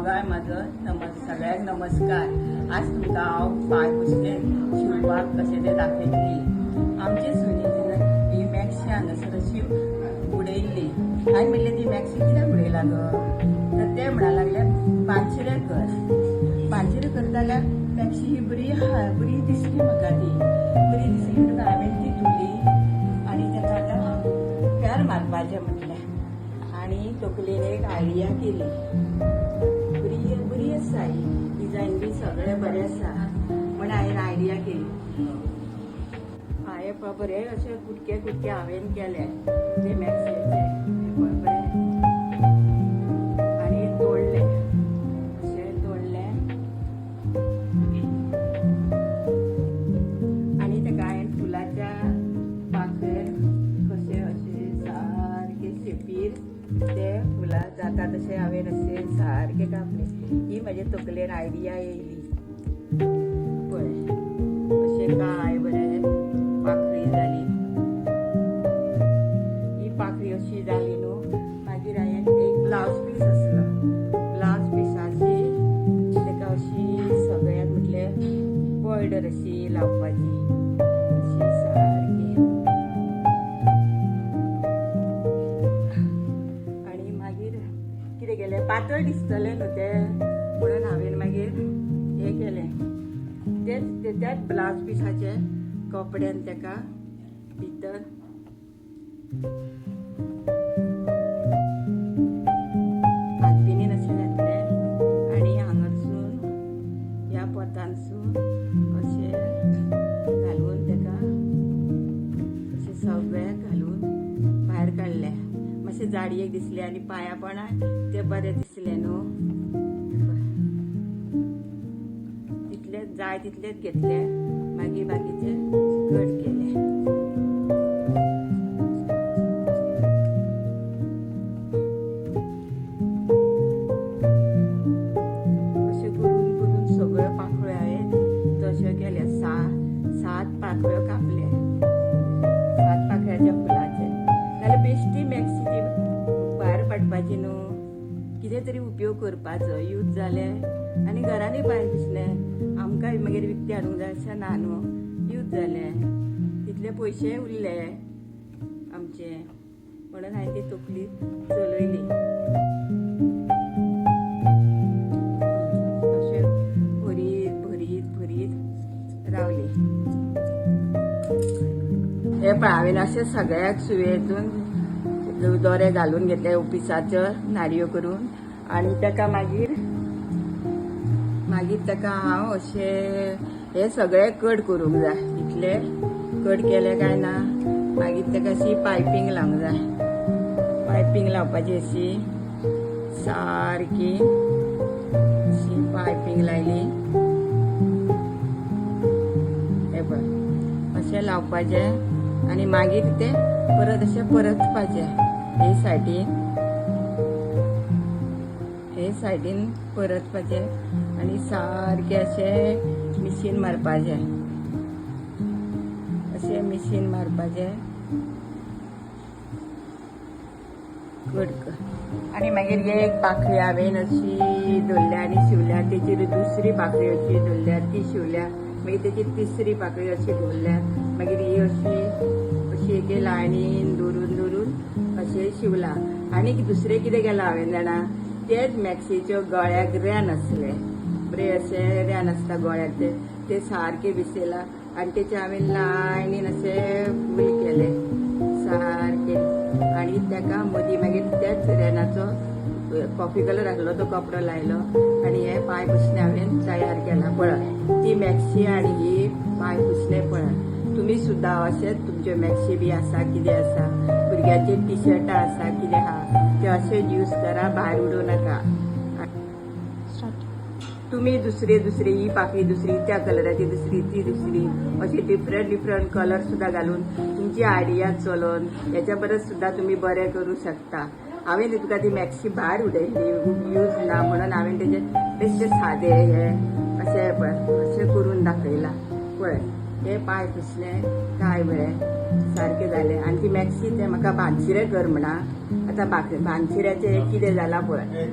दोगांय माझं सगळ्यांक नमस्कार. आज तुमकां हांव पांय पुसले शिवपाक कशें तें दाखयतली. आमचे सुनीन ही मॅक्सी हांगासर अशी उडयल्ली. हांवें म्हणलें ती मॅक्सी कित्याक उडयला गो, तर ते म्हणा लागले पांचशे कर. पांचशे करता जाल्यार मॅक्सी ही बरी दिसली म्हाका. ती बरी दिसली म्हणून हांवें ती धुली आनी ताका आतां फेर मारपाचें म्हटलें. आणि तकलेन एक आयडिया केली. बरी आसा ही डिझायन बी सगळें बरें आसा म्हण हांवें आयडिया केली. हांवें बरे अशे कुटके हांवें केले ते मॅक्सीचे बरे आनी तोडले. अशें तोडले आनी ताका हांवें फुलाच्या पाकळेर कशें अशें सारके शेपीर ते फुलां जाता तशें हांवें अशें सारकें कापले. ही म्हाजे तकलेर आयडिया येयली. पळय अशें काय बरें पाखरी जाली. ही पाखरी अशी जाली न्हू. मागीर हांवें एक ब्लावज पीस आसलो. ब्लावज पिसाची ताका अशी सगळ्याक म्हटलें बॉर्डर अशी लावपाची अशी सारकी. आनी मागीर कितें केलें, पातळ दिसतलें न्हू तें म्हणून हांवें मागीर हें केलें. त्याच ब्लावज पिसाचे कपड्यान ताका भितर हातपिनीन अशें घातलें आनी हांगारसून ह्या पोतानसून अशें घालून ताका अशें सगळ्याक घालून भायर काडलें. मातशें जाडयेक दिसलें आनी पांयां पोंदा तें बरें दिसलें न्हू. तितलेंच जाय तितलेंच घेतलें. मागीर बाकीचे कट केले. अशें करून करून सगळ्यो पाखळ्यो हांवें तश्यो केल्या. सात पाखळ्यो कापले. 7 पाखळ्याच्या फुलाचे. नाल्यार बेश्टी मॅक्सीची भायर काडपाची न्हू. कितें तरी उपयोग करपाचो. यूज जाले आनी घरानूय पांय पुसले. आमकां मागीर विकते हाडूंक जाय अशें ना न्हू. यूज जाले तितले पयशे उरले आमचे म्हणून हांवें ती तकली चलयली. अशें भरीत रावली. हे पळय हांवें अशें सगळ्याक सुयेतून दोरे घालून घेतले ऑफिसाच्यो नाडयो करून. आनी ताका मागीर ताका हांव अशें हे सगळे कट करूंक जाय. इतले कट केले काय ना. मागीर ताका अशी पायपींग लावंक जाय. पायपींग लावपाची अशी सारकी अशी पायपींग लायली. हे पळय अशें लावपाचें आनी मागीर ते परत अशें परतपाचें. हे सायडीन परतपाचें आनी सारकें अशें मिशीन मारपाचें. अशें मिशीन मारपाचें आनी मागीर एक पाखळी हांवें अशी धरल्या आनी शिवल्या. तेचेर दुसरी पाखळी अशी धरल्या ती शिवल्या. मागीर तेची तिसरी पाखळी अशी धरल्या. मागीर ही अशी एके लायनीन दवरून अशें शिवला. आनी दुसरें कितें केलां हांवें जाणा, तेच मॅक्सीच्यो गळ्याक रेन आसले. बरे अशें रेन आसता गळ्याक ते सारके विसयला आनी तेचे हांवें लायनीन अशें फूल केले सारके. आनी ताका मदीं मागीर त्याच रेनाचो कॉफी कलर आसलो तो कपडो लायलो आनी हे पांय पुसणे हांवें तयार केला. पळय ती मॅक्सी आनी ही पांय पुसणे पळय. तुमी सुद्दां अशेंच तुमचे मॅक्सी बी आसा कितें आसा, भुरग्यांचे टी शर्टां आसा कितें आहा ते अशेंच यूज करा, भायर उडोव नाका. तुम्ही दुसरी ही पाखळी दुसरी, त्या कलराची दुसरी, ती दुसरी अशी डिफरंट कलर सुद्धा घालून तुमची आयडिया चलोवन याच्या परस सुद्धा तुम्ही बरें करू शकता. हांवें तुका ती मॅक्सी भायर उडयल्ली यूज ना म्हणून हांवें तेजे बेश्टे सादे हे अशें करून दाखयला. पळय हे पांय पुसले काय बरें सारकें जालें. आनी ती मॅक्सी ते म्हाका भानशिरे कर म्हणा. आतां भानशिऱ्याचें कितें जालां पळय.